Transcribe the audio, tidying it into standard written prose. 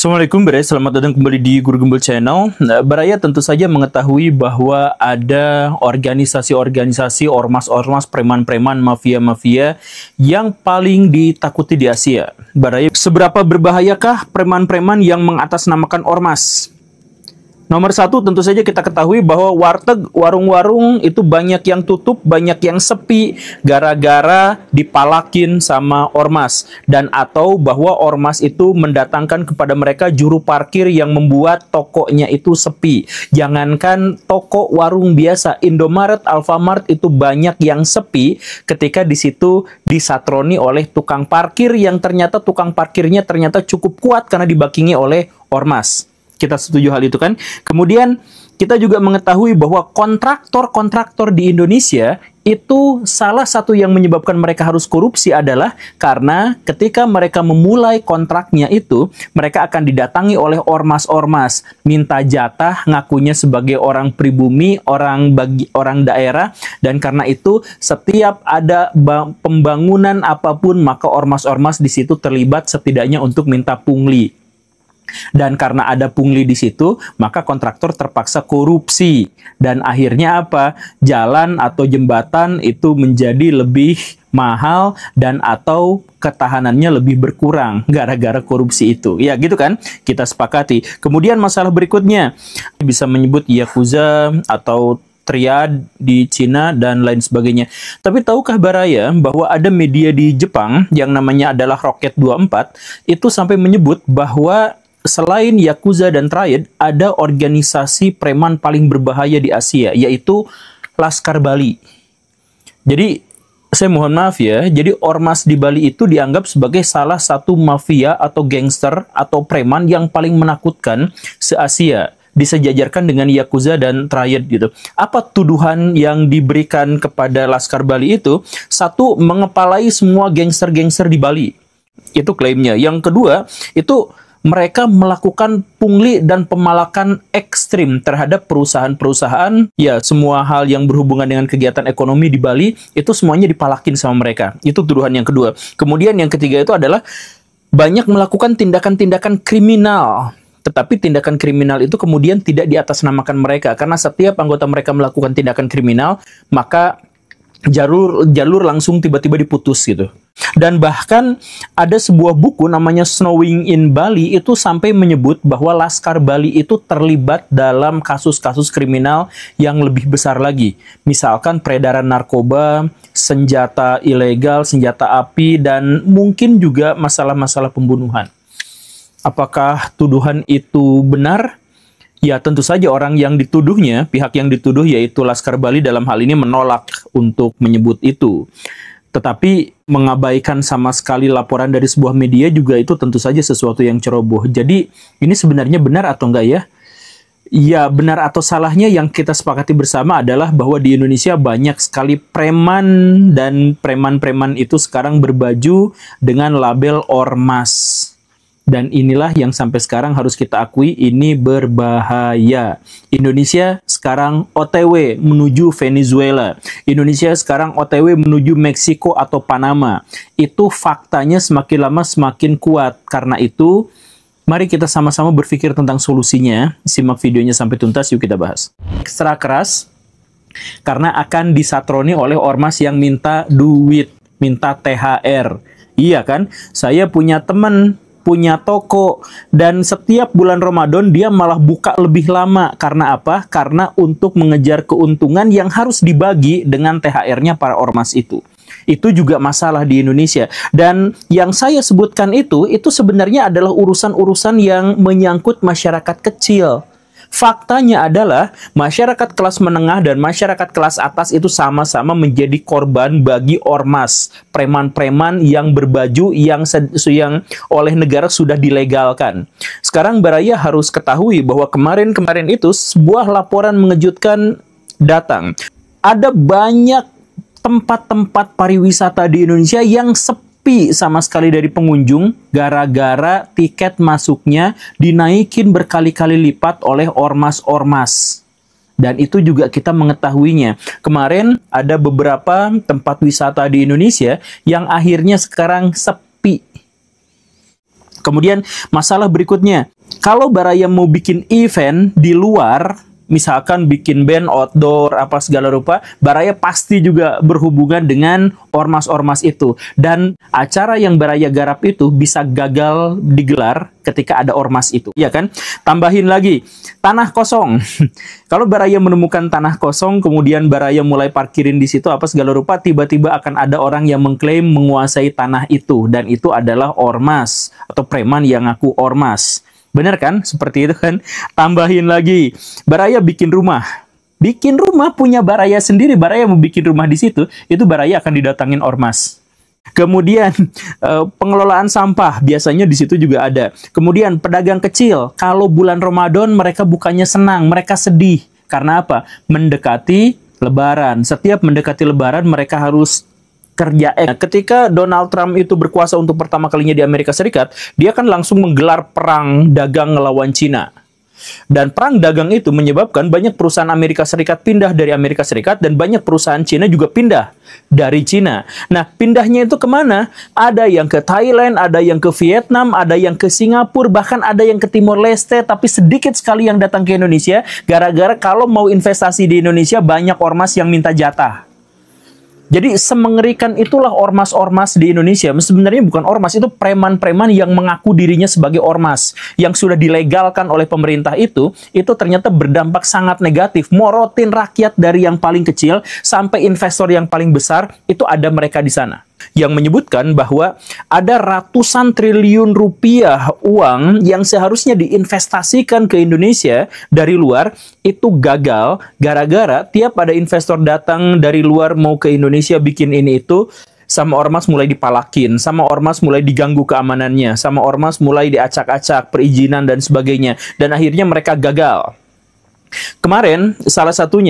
Assalamualaikum Bre, selamat datang kembali di Guru Gembul Channel. Baraya tentu saja mengetahui bahwa ada organisasi-organisasi, ormas-ormas, preman-preman, mafia-mafia yang paling ditakuti di Asia. Baraya, seberapa berbahayakah preman-preman yang mengatasnamakan ormas? Nomor satu, tentu saja kita ketahui bahwa warteg, warung-warung itu banyak yang tutup, banyak yang sepi gara-gara dipalakin sama ormas. Dan atau bahwa ormas itu mendatangkan kepada mereka juru parkir yang membuat tokonya itu sepi. Jangankan toko warung biasa, Indomaret, Alfamart itu banyak yang sepi ketika di situ disatroni oleh tukang parkir yang ternyata tukang parkirnya ternyata cukup kuat karena dibakingi oleh ormas. Kita setuju hal itu kan? Kemudian kita juga mengetahui bahwa kontraktor-kontraktor di Indonesia itu salah satu yang menyebabkan mereka harus korupsi adalah karena ketika mereka memulai kontraknya itu, mereka akan didatangi oleh ormas-ormas, minta jatah, ngakunya sebagai orang pribumi, orang daerah, dan karena itu setiap ada pembangunan apapun maka ormas-ormas di situ terlibat setidaknya untuk minta pungli. Dan karena ada pungli di situ, maka kontraktor terpaksa korupsi. Dan akhirnya apa? Jalan atau jembatan itu menjadi lebih mahal dan atau ketahanannya lebih berkurang gara-gara korupsi itu. Ya gitu kan? Kita sepakati. Kemudian masalah berikutnya, bisa menyebut Yakuza atau triad di Cina dan lain sebagainya. Tapi tahukah Baraya bahwa ada media di Jepang yang namanya adalah Rocket 24 itu sampai menyebut bahwa selain Yakuza dan Triad, ada organisasi preman paling berbahaya di Asia, yaitu Laskar Bali. Jadi, saya mohon maaf ya, jadi ormas di Bali itu dianggap sebagai salah satu mafia atau gangster atau preman yang paling menakutkan se-Asia. Disejajarkan dengan Yakuza dan Triad gitu. Apa tuduhan yang diberikan kepada Laskar Bali itu? Satu, mengepalai semua gangster-gangster di Bali. Itu klaimnya. Yang kedua, itu mereka melakukan pungli dan pemalakan ekstrim terhadap perusahaan-perusahaan. Ya, semua hal yang berhubungan dengan kegiatan ekonomi di Bali, itu semuanya dipalakin sama mereka. Itu tuduhan yang kedua. Kemudian yang ketiga itu adalah banyak melakukan tindakan-tindakan kriminal. Tetapi tindakan kriminal itu kemudian tidak diatasnamakan mereka. Karena setiap anggota mereka melakukan tindakan kriminal, maka jalur langsung tiba-tiba diputus gitu. Dan bahkan ada sebuah buku namanya Snowing in Bali itu sampai menyebut bahwa Laskar Bali itu terlibat dalam kasus-kasus kriminal yang lebih besar lagi. Misalkan peredaran narkoba, senjata ilegal, senjata api, dan mungkin juga masalah-masalah pembunuhan. Apakah tuduhan itu benar? Ya tentu saja orang yang dituduhnya, pihak yang dituduh yaitu Laskar Bali dalam hal ini menolak untuk menyebut itu. Tetapi mengabaikan sama sekali laporan dari sebuah media juga itu tentu saja sesuatu yang ceroboh. Jadi ini sebenarnya benar atau enggak ya? Ya benar atau salahnya yang kita sepakati bersama adalah bahwa di Indonesia banyak sekali preman dan preman-preman itu sekarang berbaju dengan label ormas. Dan inilah yang sampai sekarang harus kita akui ini berbahaya. Indonesia sekarang OTW menuju Venezuela. Indonesia sekarang OTW menuju Meksiko atau Panama. Itu faktanya semakin lama semakin kuat. Karena itu, mari kita sama-sama berpikir tentang solusinya. Simak videonya sampai tuntas, yuk kita bahas. Ekstra keras, karena akan disatroni oleh ormas yang minta duit, minta THR. Iya kan? Saya punya teman punya toko dan setiap bulan Ramadan dia malah buka lebih lama. Karena apa? Karena untuk mengejar keuntungan yang harus dibagi dengan THR-nya para ormas itu. Itu juga masalah di Indonesia. Dan yang saya sebutkan itu sebenarnya adalah urusan-urusan yang menyangkut masyarakat kecil. Faktanya adalah masyarakat kelas menengah dan masyarakat kelas atas itu sama-sama menjadi korban bagi ormas, preman-preman yang berbaju yang oleh negara sudah dilegalkan. Sekarang Baraya harus ketahui bahwa kemarin-kemarin itu sebuah laporan mengejutkan datang. Ada banyak tempat-tempat pariwisata di Indonesia yang sepi sama sekali dari pengunjung gara-gara tiket masuknya dinaikin berkali-kali lipat oleh ormas-ormas. Dan itu juga kita mengetahuinya. Kemarin ada beberapa tempat wisata di Indonesia yang akhirnya sekarang sepi. Kemudian masalah berikutnya, kalau Baraya mau bikin event di luar, misalkan bikin band outdoor apa segala rupa, Baraya pasti juga berhubungan dengan ormas-ormas itu. Dan acara yang Baraya garap itu bisa gagal digelar ketika ada ormas itu, ya kan? Tambahin lagi, tanah kosong. Kalau Baraya menemukan tanah kosong, kemudian Baraya mulai parkirin di situ apa segala rupa, tiba-tiba akan ada orang yang mengklaim menguasai tanah itu, dan itu adalah ormas atau preman yang ngaku ormas. Bener kan? Seperti itu kan? Tambahin lagi, Baraya bikin rumah. Bikin rumah punya Baraya sendiri. Baraya mau bikin rumah di situ, itu Baraya akan didatangin ormas. Kemudian pengelolaan sampah biasanya di situ juga ada. Kemudian pedagang kecil, kalau bulan Ramadan mereka bukannya senang, mereka sedih. Karena apa? Mendekati Lebaran. Setiap mendekati Lebaran mereka harus kerja. Ketika Donald Trump itu berkuasa untuk pertama kalinya di Amerika Serikat, dia kan langsung menggelar perang dagang ngelawan Cina. Dan perang dagang itu menyebabkan banyak perusahaan Amerika Serikat pindah dari Amerika Serikat dan banyak perusahaan Cina juga pindah dari Cina. Nah, pindahnya itu kemana? Ada yang ke Thailand, ada yang ke Vietnam, ada yang ke Singapura, bahkan ada yang ke Timor Leste, tapi sedikit sekali yang datang ke Indonesia, gara-gara kalau mau investasi di Indonesia banyak ormas yang minta jatah. Jadi semengerikan itulah ormas-ormas di Indonesia. Sebenarnya bukan ormas, itu preman-preman yang mengaku dirinya sebagai ormas. Yang sudah dilegalkan oleh pemerintah itu ternyata berdampak sangat negatif. Morotin rakyat dari yang paling kecil sampai investor yang paling besar, itu ada mereka di sana. Yang menyebutkan bahwa ada ratusan triliun rupiah uang yang seharusnya diinvestasikan ke Indonesia dari luar, itu gagal gara-gara tiap ada investor datang dari luar mau ke Indonesia bikin ini itu, sama ormas mulai dipalakin, sama ormas mulai diganggu keamanannya, sama ormas mulai diacak-acak perizinan dan sebagainya, dan akhirnya mereka gagal. Kemarin salah satunya